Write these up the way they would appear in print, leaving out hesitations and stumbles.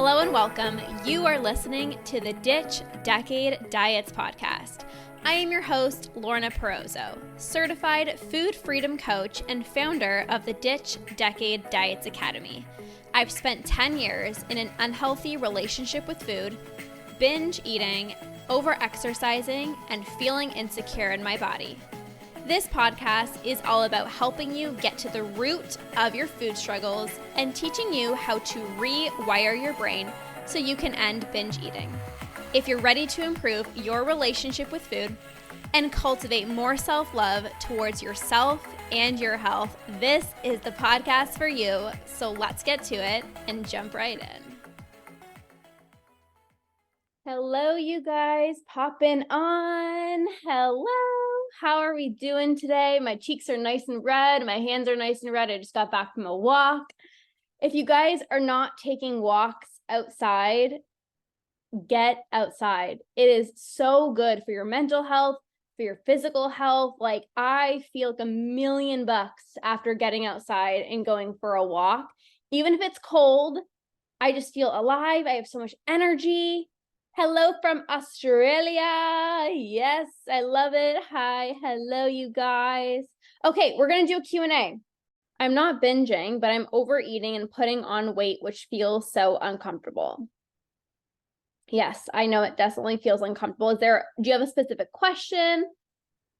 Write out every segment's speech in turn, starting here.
Hello and welcome. You are listening to the Ditch Decade Diets podcast. I am your host, Lorna, certified food freedom coach and founder of the Ditch Decade Diets Academy. I've spent 10 years in an unhealthy relationship with food, binge eating, over-exercising, and feeling insecure in my body. This podcast is all about helping you get to the root of your food struggles and teaching you how to rewire your brain so you can end binge eating. If you're ready to improve your relationship with food and cultivate more self-love towards yourself and your health, this is the podcast for you. So let's get to it and jump right in. Hello, you guys, popping on. Hello. How are we doing today? My cheeks are nice and red. My hands are nice and red. I just got back from a walk. If you guys are not taking walks outside, get outside. It is so good for your mental health, for your physical health. Like, I feel like $1,000,000 after getting outside and going for a walk. Even if it's cold, I just feel alive. I have so much energy. Hello from Australia. Yes, I love it. Hi. Hello, you guys. Okay, we're going to do a Q&A. I'm not binging, but I'm overeating and putting on weight, which feels so uncomfortable. Yes, I know it definitely feels uncomfortable. Do you have a specific question?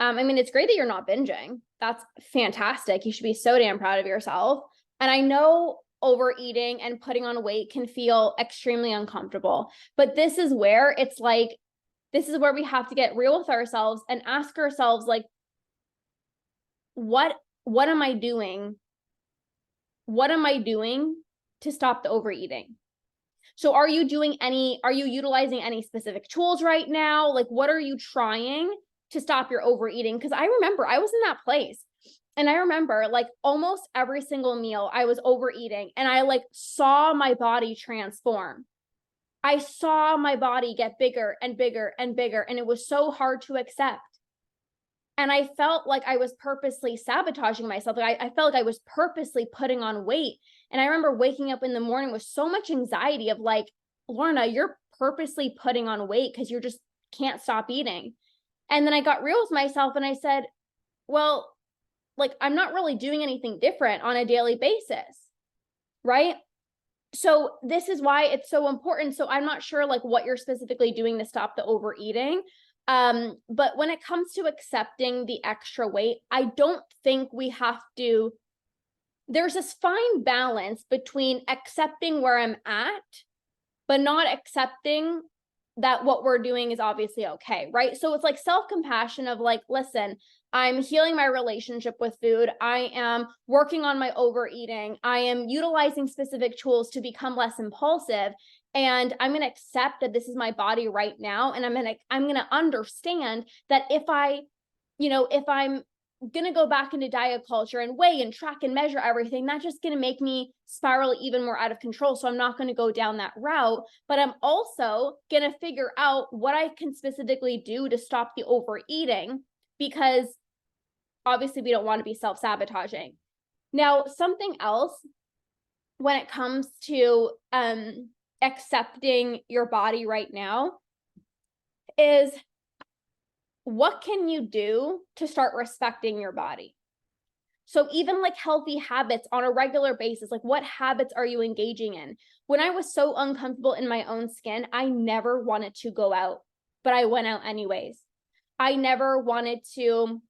It's great that you're not binging. That's fantastic. You should be so damn proud of yourself. And I know overeating and putting on weight can feel extremely uncomfortable, but this is where we have to get real with ourselves and ask ourselves, like, what am I doing? What am I doing to stop the overeating? So are you utilizing any specific tools right now? Like, what are you trying to stop your overeating? Because I remember I was in that place. And I remember, like, almost every single meal I was overeating, and I saw my body transform. I saw my body get bigger and bigger and bigger, and it was so hard to accept. And I felt like I was purposely sabotaging myself. I felt like I was purposely putting on weight. And I remember waking up in the morning with so much anxiety of, like, Lorna, you're purposely putting on weight because you just can't stop eating. And then I got real with myself and I said, well, I'm not really doing anything different on a daily basis, right? So this is why it's so important. So I'm not sure what you're specifically doing to stop the overeating. But when it comes to accepting the extra weight, I don't think we have to, there's this fine balance between accepting where I'm at, but not accepting that what we're doing is obviously okay, right? So it's like self-compassion of listen, I'm healing my relationship with food. I am working on my overeating. I am utilizing specific tools to become less impulsive. And I'm going to accept that this is my body right now. And I'm going to understand that if I'm going to go back into diet culture and weigh and track and measure everything, that's just going to make me spiral even more out of control. So I'm not going to go down that route, but I'm also going to figure out what I can specifically do to stop the overeating, because obviously we don't want to be self-sabotaging. Now, something else when it comes to accepting your body right now is, what can you do to start respecting your body? So even healthy habits on a regular basis, what habits are you engaging in? When I was so uncomfortable in my own skin, I never wanted to go out, but I went out anyways. I never wanted to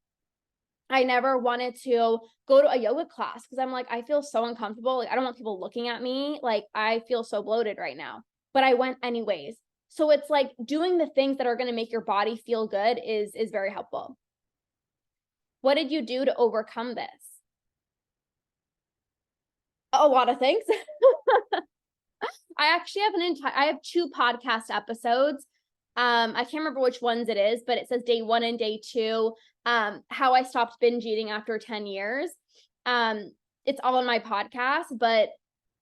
go to a yoga class because I'm I feel so uncomfortable. I don't want people looking at me. I feel so bloated right now, but I went anyways. So it's doing the things that are going to make your body feel good is very helpful. What did you do to overcome this? A lot of things. I actually have I have 2 podcast episodes. I can't remember which ones it is, but it says day 1 and day 2, how I stopped binge eating after 10 years. It's all in my podcast, but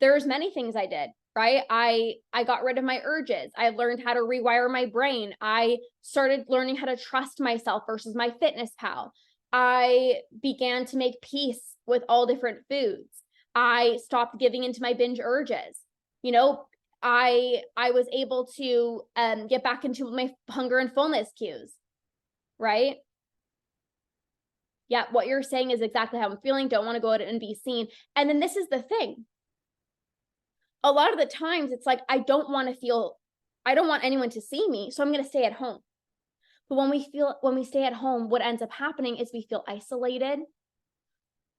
there's many things I did, right? I got rid of my urges. I learned how to rewire my brain. I started learning how to trust myself versus my fitness pal. I began to make peace with all different foods. I stopped giving into my binge urges. I was able to get back into my hunger and fullness cues, right? Yeah, what you're saying is exactly how I'm feeling. Don't want to go out and be seen. And then this is the thing. A lot of the times it's like, I don't want anyone to see me, so I'm going to stay at home. But when we stay at home, what ends up happening is we feel isolated.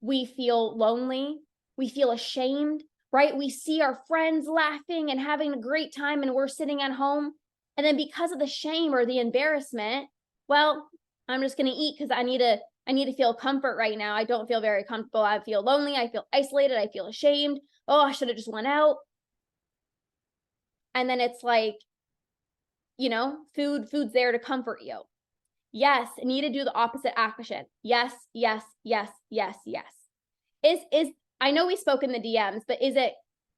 We feel lonely. We feel ashamed, right? We see our friends laughing and having a great time and we're sitting at home. And then because of the shame or the embarrassment, well, I'm just going to eat because I need to feel comfort right now. I don't feel very comfortable. I feel lonely. I feel isolated. I feel ashamed. Oh, I should have just went out. And then it's like, food's there to comfort you. Yes, need to do the opposite action. Yes, yes, yes, yes, yes. Is I know we spoke in the DMs, but is it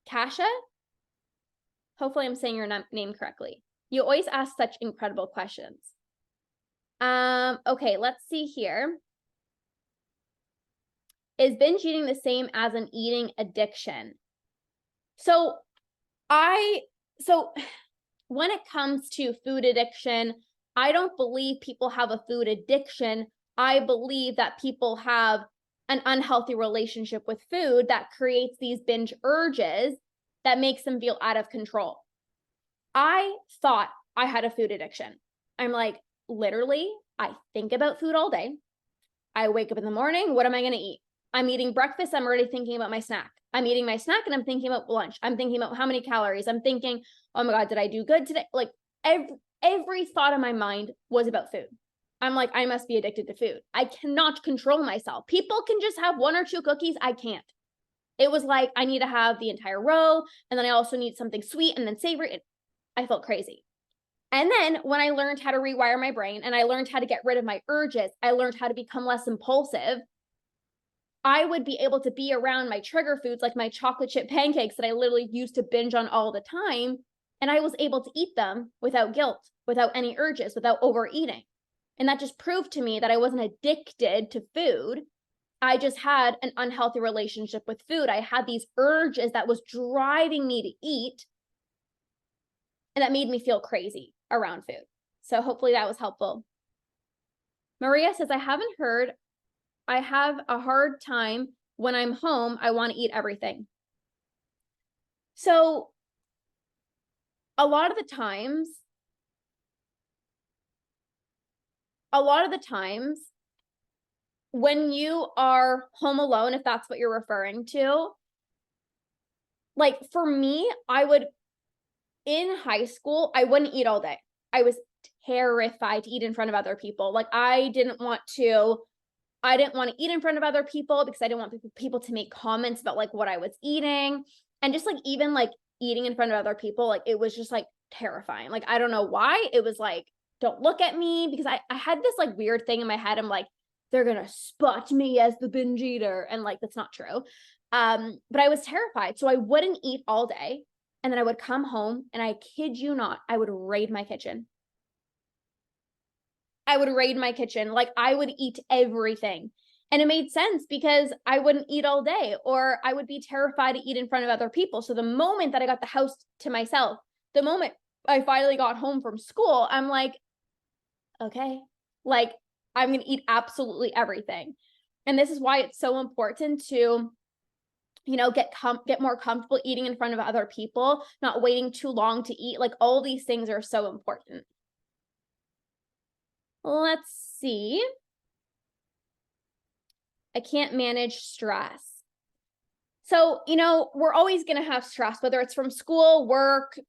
Kasha? Hopefully I'm saying your name correctly. You always ask such incredible questions. Okay, let's see here. Is binge eating the same as an eating addiction? So when it comes to food addiction, I don't believe people have a food addiction. I believe that people have an unhealthy relationship with food that creates these binge urges that makes them feel out of control. I thought I had a food addiction. I'm like, literally, I think about food all day. I wake up in the morning, what am I going to eat? I'm eating breakfast, I'm already thinking about my snack. I'm eating my snack and I'm thinking about lunch. I'm thinking about how many calories. I'm thinking, oh my God, did I do good today? Like every thought in my mind was about food. I'm like, I must be addicted to food. I cannot control myself. People can just have 1 or 2 cookies. I can't. It was like, I need to have the entire row. And then I also need something sweet and then savory. I felt crazy. And then when I learned how to rewire my brain and I learned how to get rid of my urges, I learned how to become less impulsive. I would be able to be around my trigger foods, like my chocolate chip pancakes that I literally used to binge on all the time. And I was able to eat them without guilt, without any urges, without overeating. And that just proved to me that I wasn't addicted to food. I just had an unhealthy relationship with food. I had these urges that was driving me to eat. And that made me feel crazy around food. So hopefully that was helpful. Maria says, I have a hard time when I'm home. I want to eat everything. So a lot of the times, when you are home alone, if that's what you're referring to, like for me, in high school, I wouldn't eat all day. I was terrified to eat in front of other people. Like I didn't want to eat in front of other people because I didn't want people to make comments about like what I was eating. And just like, even like eating in front of other people, like it was just like terrifying. Like, I don't know why. It was like, don't look at me, because I had this like weird thing in my head. I'm like, they're going to spot me as the binge eater. And like, that's not true. But I was terrified. So I wouldn't eat all day. And then I would come home and I kid you not, I would raid my kitchen. Like I would eat everything. And it made sense because I wouldn't eat all day, or I would be terrified to eat in front of other people. So the moment that I got the house to myself, the moment I finally got home from school, I'm like, okay, like I'm going to eat absolutely everything. And this is why it's so important to, get more comfortable eating in front of other people, not waiting too long to eat. Like all these things are so important. Let's see. I can't manage stress. So, we're always going to have stress, whether it's from school, work,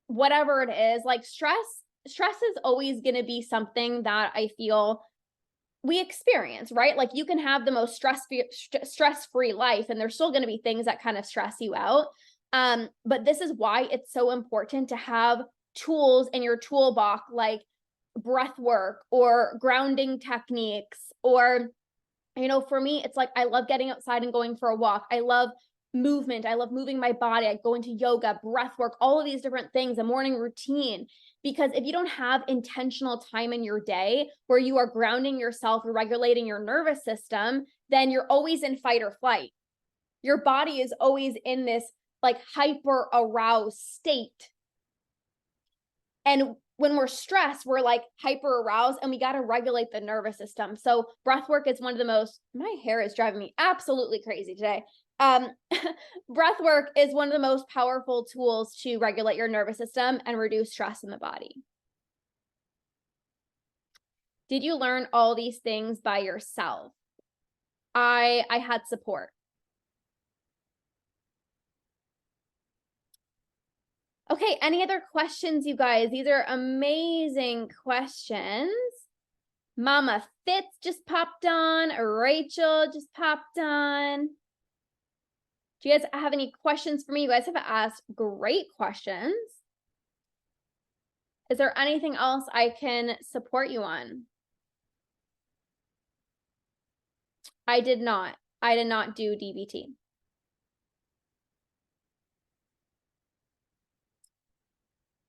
whatever it is. Like stress is always going to be something that I feel we experience, right? Like you can have the most stress-free life and there's still going to be things that kind of stress you out. But this is why it's so important to have tools in your toolbox, like breath work or grounding techniques, or for me, it's like I love getting outside and going for a walk. I love movement. I love moving my body. I go into yoga, breath work, all of these different things, a morning routine. Because if you don't have intentional time in your day where you are grounding yourself, regulating your nervous system, then you're always in fight or flight. Your body is always in this like hyper aroused state. And when we're stressed, we're like hyper aroused and we got to regulate the nervous system. So breath work is one of the most, my hair is driving me absolutely crazy today. Breath work is one of the most powerful tools to regulate your nervous system and reduce stress in the body. Did you learn all these things by yourself? I had support. Okay, any other questions, you guys? These are amazing questions. Mama Fitz just popped on. Rachel just popped on. Do you guys have any questions for me? You guys have asked great questions. Is there anything else I can support you on? I did not do DBT.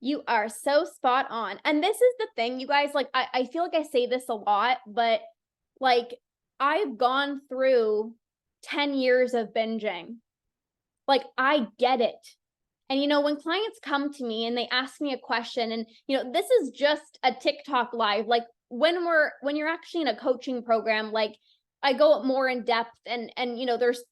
You are so spot on. And this is the thing, you guys, like, I feel like I say this a lot, but like, I've gone through 10 years of binging. Like, I get it. And, you know, when clients come to me and they ask me a question, and, you know, this is just a TikTok live, like when you're actually in a coaching program, like I go more in depth and, you know, there's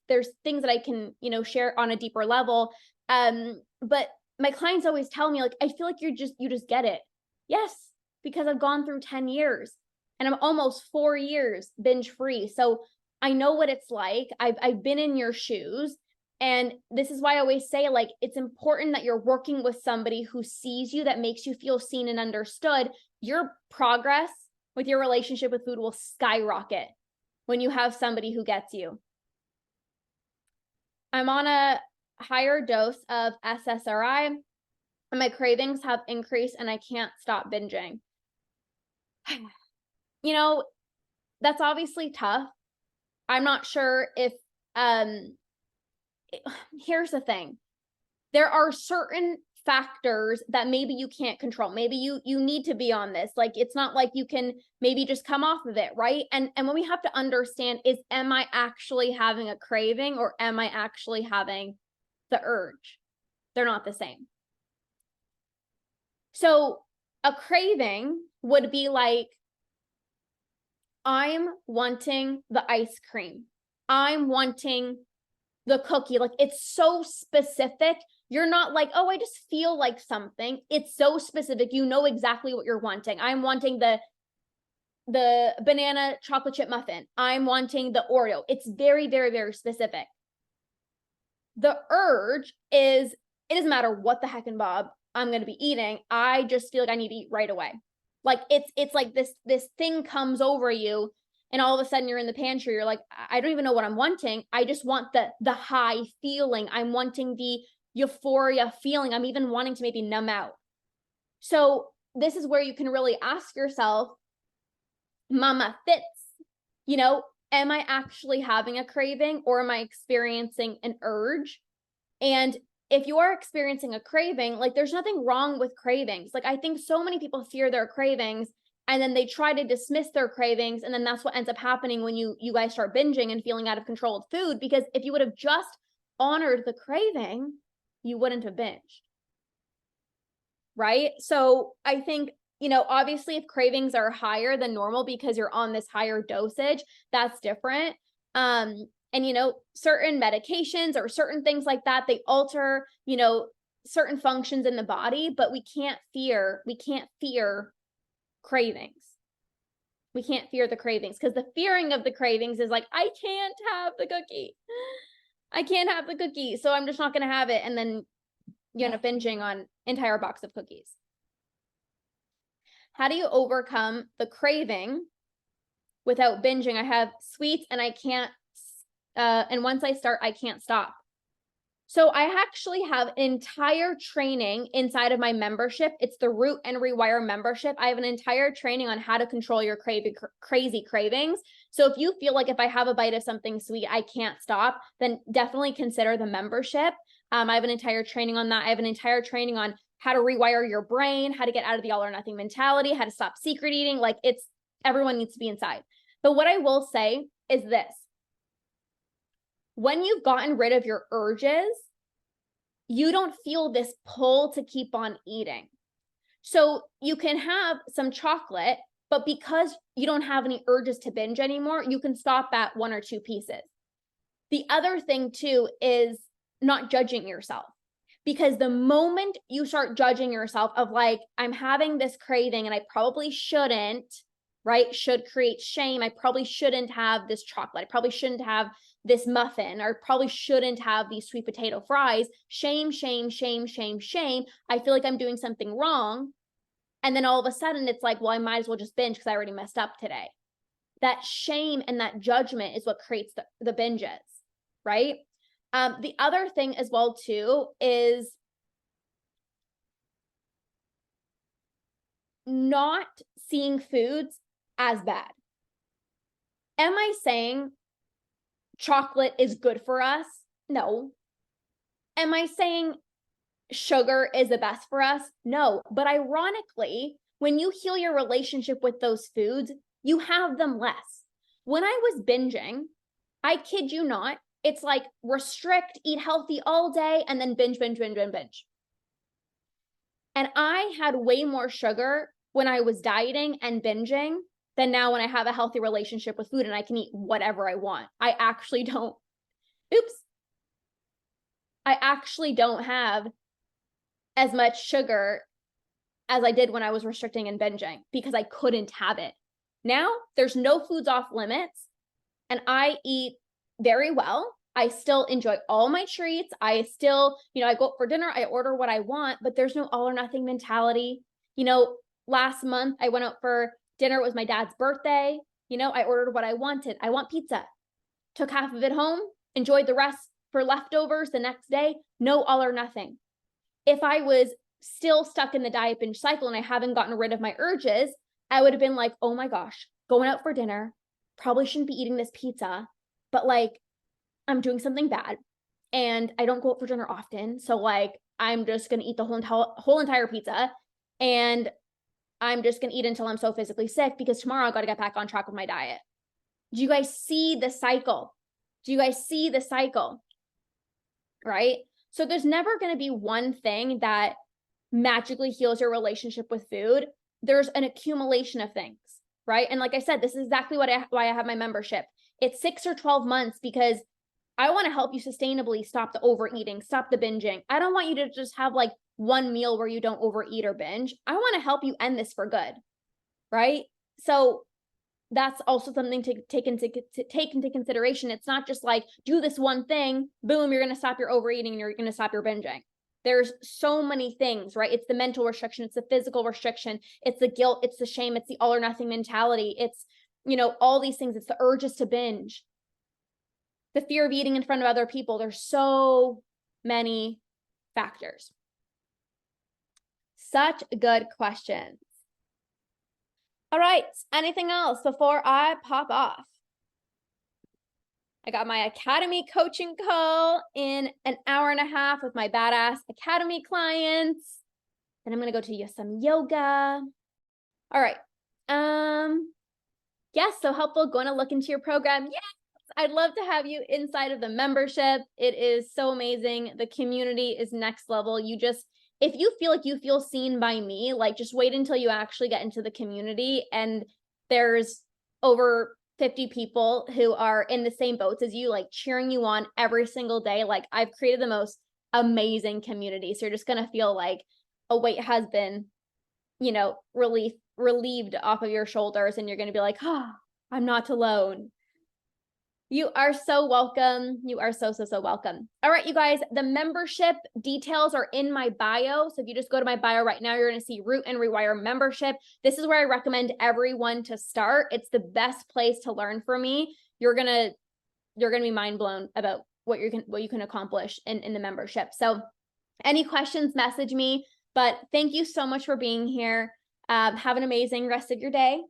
things that I can, you know, share on a deeper level. But my clients always tell me, like, I feel like you just get it. Yes, because I've gone through 10 years and I'm almost 4 years binge free. So I know what it's like. I've been in your shoes. And this is why I always say, like, it's important that you're working with somebody who sees you, that makes you feel seen and understood. Your progress with your relationship with food will skyrocket when you have somebody who gets you. I'm on a higher dose of SSRI and my cravings have increased and I can't stop binging. You know, that's obviously tough. I'm not sure if, here's the thing. There are certain factors that maybe you can't control. Maybe you need to be on this. Like, it's not like you can maybe just come off of it, right? And what we have to understand is, am I actually having a craving or am I actually having the urge? They're not the same. So a craving would be like, I'm wanting the ice cream. I'm wanting the cookie. Like, it's so specific. You're not like, oh, I just feel like something. It's so specific. You know exactly what you're wanting. I'm wanting the banana chocolate chip muffin. I'm wanting the Oreo. It's very, very, very specific. The urge is, it doesn't matter what the heck and bob I'm going to be eating. I just feel like I need to eat right away. Like, it's like this thing comes over you and all of a sudden you're in the pantry. You're like, I don't even know what I'm wanting. I just want the high feeling. I'm wanting the euphoria feeling. I'm even wanting to maybe numb out. So this is where you can really ask yourself, Mama Fitz, you know, am I actually having a craving or am I experiencing an urge? And if you are experiencing a craving, like, there's nothing wrong with cravings. Like, I think so many people fear their cravings and then they try to dismiss their cravings. And then that's what ends up happening when you guys start binging and feeling out of control with food, because if you would have just honored the craving, you wouldn't have binged. Right? So I think, you know, obviously if cravings are higher than normal because you're on this higher dosage, that's different. And, you know, certain medications or certain things like that, they alter, you know, certain functions in the body, but we can't fear cravings. We can't fear the cravings, because the fearing of the cravings is like, I can't have the cookie. I can't have the cookie, so I'm just not going to have it. And then you end up binging on entire box of cookies. How do you overcome the craving without binging? I have sweets and I can't, and once I start, I can't stop. So I actually have an entire training inside of my membership. It's the Root and Rewire membership. I have an entire training on how to control your crazy cravings. So if you feel like, if I have a bite of something sweet, I can't stop, then definitely consider the membership. I have an entire training on that. I have an entire training on how to rewire your brain, how to get out of the all or nothing mentality, how to stop secret eating. Like, it's, everyone needs to be inside. But what I will say is this: when you've gotten rid of your urges, you don't feel this pull to keep on eating. So you can have some chocolate, but because you don't have any urges to binge anymore, you can stop at 1 or 2 pieces. The other thing too is not judging yourself. Because the moment you start judging yourself of like, I'm having this craving and I probably shouldn't, right? Should create shame. I probably shouldn't have this chocolate. I probably shouldn't have this muffin, or probably shouldn't have these sweet potato fries. Shame, shame, shame, shame, shame. I feel like I'm doing something wrong. And then all of a sudden it's like, well, I might as well just binge because I already messed up today. That shame and that judgment is what creates the binges, right? The other thing as well too is not seeing foods as bad. Am I saying chocolate is good for us? No. Am I saying sugar is the best for us? No. But ironically, when you heal your relationship with those foods, you have them less. When I was binging, I kid you not, it's like restrict, eat healthy all day, and then binge, binge, binge, binge, binge. And I had way more sugar when I was dieting and binging than now when I have a healthy relationship with food and I can eat whatever I want. I actually don't have as much sugar as I did when I was restricting and binging because I couldn't have it. Now there's no foods off limits and I eat very well. I still enjoy all my treats. I still, I go out for dinner, I order what I want, but there's no all or nothing mentality. Last month I went out for dinner. It was my dad's birthday. I ordered what I wanted. I want pizza. Took half of it home, enjoyed the rest for leftovers the next day. No all or nothing. If I was still stuck in the diet binge cycle and I haven't gotten rid of my urges, I would have been like, oh my gosh, going out for dinner, probably shouldn't be eating this pizza, but like I'm doing something bad and I don't go out for dinner often. So like, I'm just going to eat the whole entire pizza and I'm just going to eat until I'm so physically sick because tomorrow I got to get back on track with my diet. Do you guys see the cycle? Right? So there's never going to be one thing that magically heals your relationship with food. There's an accumulation of things, right? And like I said, this is exactly why I have my membership. It's 6 or 12 months because I want to help you sustainably stop the overeating, stop the binging. I don't want you to just have like one meal where you don't overeat or binge. I want to help you end this for good, right? So that's also something to take into consideration. It's not just like do this one thing, boom, you're going to stop your overeating and you're going to stop your binging. There's so many things, right? It's the mental restriction, it's the physical restriction, it's the guilt, it's the shame, it's the all or nothing mentality, it's all these things, it's the urges to binge, the fear of eating in front of other people. There's so many factors. Such good questions. All right, anything else before I pop off? I got my Academy coaching call in an hour and a half with my badass Academy clients. Then I'm going to go to some yoga. All right. Yes, so helpful. Going to look into your program. Yes, I'd love to have you inside of the membership. It is so amazing. The community is next level. If you feel like you feel seen by me, like just wait until you actually get into the community and there's over 50 people who are in the same boats as you, like cheering you on every single day. Like I've created the most amazing community. So you're just going to feel like a weight has been, relieved off of your shoulders and you're going to be like, oh, I'm not alone. You are so welcome. You are so, so, so welcome. All right, you guys, the membership details are in my bio. So if you just go to my bio right now, you're going to see Root and Rewire membership. This is where I recommend everyone to start. It's the best place to learn from me. You're going to be mind blown about what you can accomplish in the membership. So any questions, message me. But thank you so much for being here. Have an amazing rest of your day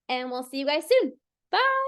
and we'll see you guys soon. Bye.